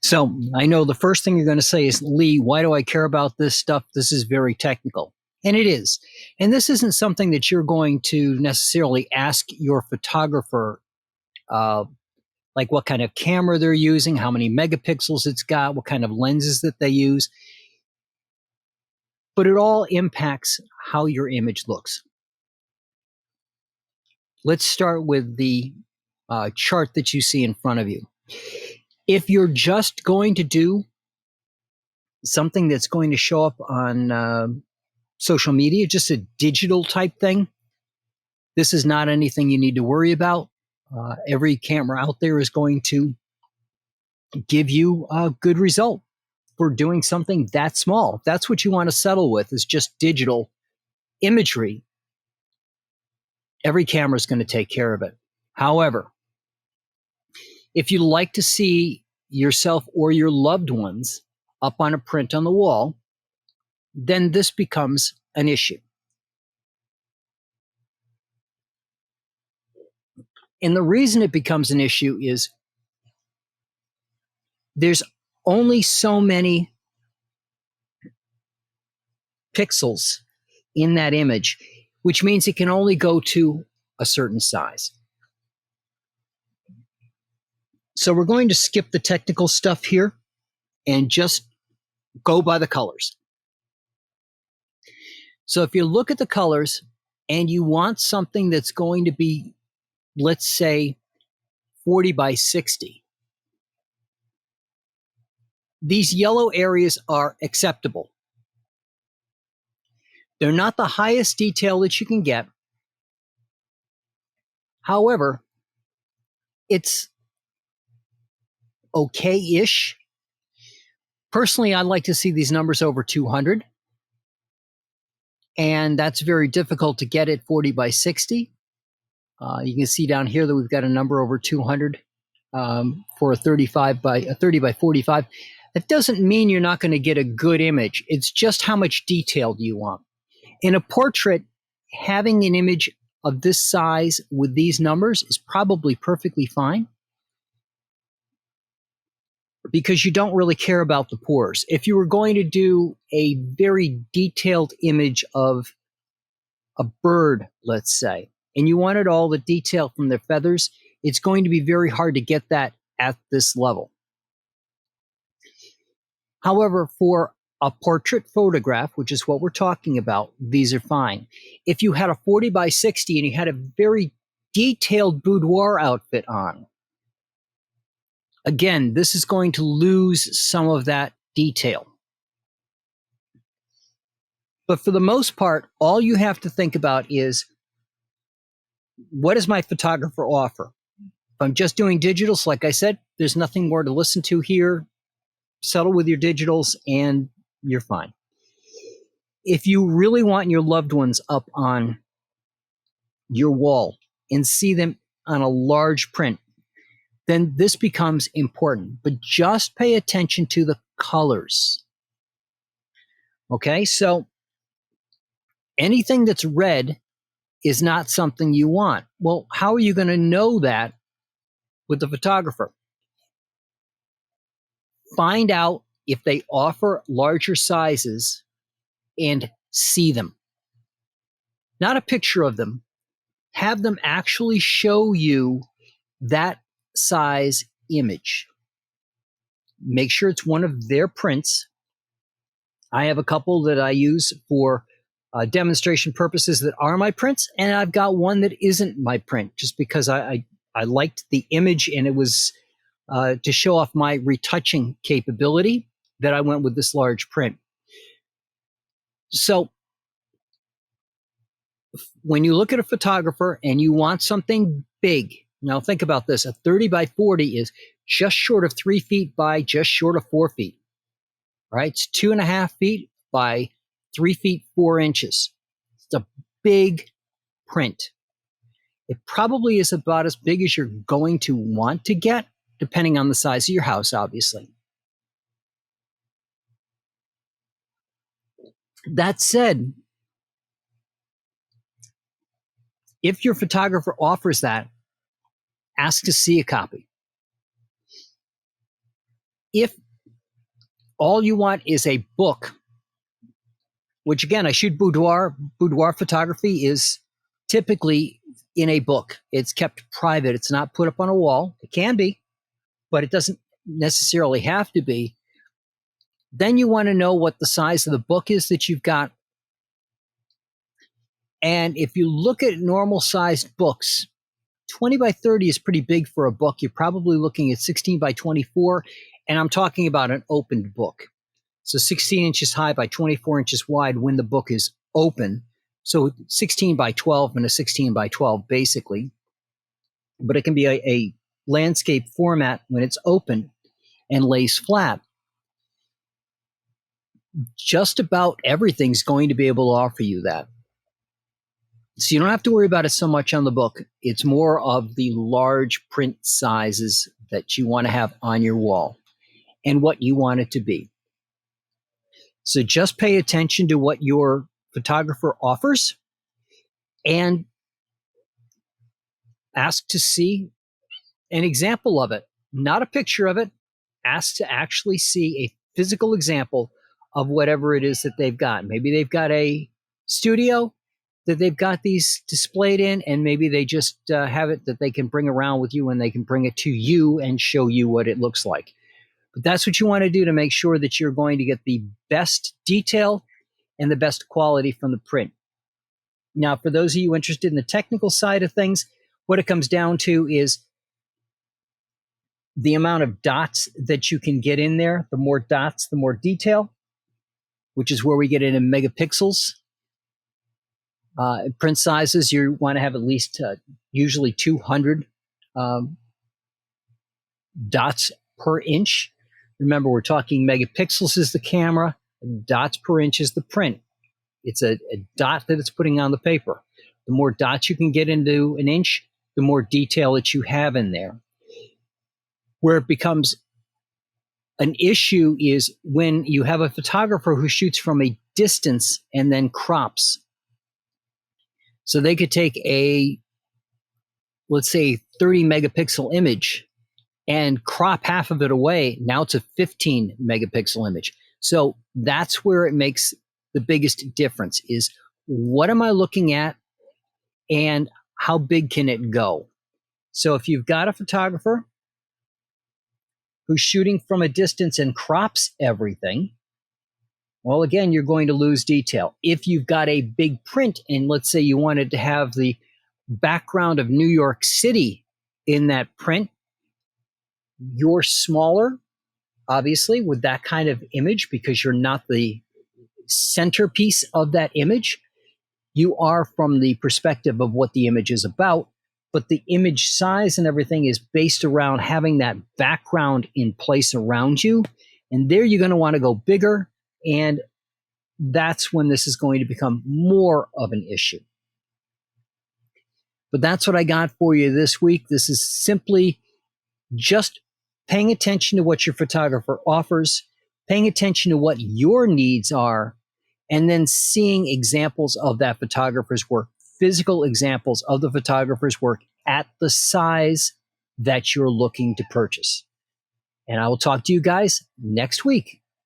So I know the first thing you're going to say is, Lee, why do I care about this stuff? This is very technical. And it is. And this isn't something that you're going to necessarily ask your photographer, uh, like what kind of camera they're using, how many megapixels it's got, what kind of lenses that they use. But it all impacts how your image looks. Let's start with the chart that you see in front of you. If you're just going to do something that's going to show up on social media, just a digital type thing, this is not anything you need to worry about. Every camera out there is going to give you a good result for doing something that small. If that's what you want to settle with, is just digital imagery, every camera is going to take care of it. However, if you like to see yourself or your loved ones up on a print on the wall, then this becomes an issue. And the reason it becomes an issue is there's only so many pixels in that image, which means it can only go to a certain size. So we're going to skip the technical stuff here and just go by the colors. So if you look at the colors and you want something that's going to be, let's say, 40 by 60, these yellow areas are acceptable. They're not the highest detail that you can get. However, it's okay-ish. Personally, I'd like to see these numbers over 200. And that's very difficult to get at 40 by 60. You can see down here that we've got a number over 200 for a 30 by 45. That doesn't mean you're not going to get a good image. It's just how much detail do you want. In a portrait, having an image of this size with these numbers is probably perfectly fine, because you don't really care about the pores. If you were going to do a very detailed image of a bird, let's say, and you wanted all the detail from their feathers, it's going to be very hard to get that at this level. However, for a portrait photograph, which is what we're talking about, these are fine. If you had a 40 by 60 and you had a very detailed boudoir outfit on, again, this is going to lose some of that detail. But for the most part, all you have to think about is, what does my photographer offer? If I'm just doing digitals, like I said, there's nothing more to listen to here. Settle with your digitals and you're fine. If you really want your loved ones up on your wall and see them on a large print, then this becomes important. But just pay attention to the colors. Okay, so anything that's red is not something you want. Well, how are you going to know that with the photographer? Find out if they offer larger sizes and see them. Not a picture of them. Have them actually show you that size image. Make sure it's one of their prints. I have a couple that I use for demonstration purposes that are my prints, and I've got one that isn't my print, just because I liked the image and it was to show off my retouching capability that I went with this large print. So when you look at a photographer and you want something big, now think about this. A 30 by 40 is just short of 3 feet by just short of 4 feet, right? It's 2.5 feet by 3 feet 4 inches. It's a big print. It probably is about as big as you're going to want to get, depending on the size of your house, obviously. That said, if your photographer offers that, ask to see a copy. If all you want is a book, which again, I shoot boudoir. Boudoir photography is typically in a book. It's kept private. It's not put up on a wall. It can be, but it doesn't necessarily have to be. Then you want to know what the size of the book is that you've got. And if you look at normal sized books, 20 by 30 is pretty big for a book. You're probably looking at 16 by 24. And I'm talking about an opened book. So 16 inches high by 24 inches wide when the book is open. So 16 by 12 and a 16 by 12 basically. But it can be a landscape format when it's open and lays flat. Just about everything's going to be able to offer you that. So you don't have to worry about it so much on the book. It's more of the large print sizes that you want to have on your wall and what you want it to be. So just pay attention to what your photographer offers and ask to see an example of it, not a picture of it. Ask to actually see a physical example of whatever it is that they've got. Maybe they've got a studio that they've got these displayed in, and maybe they just have it that they can bring around with you and they can bring it to you and show you what it looks like. But that's what you want to do to make sure that you're going to get the best detail and the best quality from the print. Now, for those of you interested in the technical side of things, what it comes down to is the amount of dots that you can get in there. The more dots, the more detail, which is where we get into megapixels. Print sizes, you want to have at least usually 200 dots per inch. Remember, we're talking megapixels is the camera, dots per inch is the print. It's a dot that it's putting on the paper. The more dots you can get into an inch, the more detail that you have in there. Where it becomes an issue is when you have a photographer who shoots from a distance and then crops. So they could take a, let's say, 30 megapixel image and crop half of it away. Now it's a 15 megapixel image. So that's where it makes the biggest difference is what am I looking at and how big can it go? So if you've got a photographer who's shooting from a distance and crops everything, well, again, you're going to lose detail. If you've got a big print and let's say you wanted to have the background of New York City in that print, you're smaller, obviously, with that kind of image because you're not the centerpiece of that image. You are from the perspective of what the image is about, but the image size and everything is based around having that background in place around you. And there you're going to want to go bigger. And that's when this is going to become more of an issue. But that's what I got for you this week. This is simply just paying attention to what your photographer offers, paying attention to what your needs are, and then seeing examples of that photographer's work, physical examples of the photographer's work at the size that you're looking to purchase. And I will talk to you guys next week.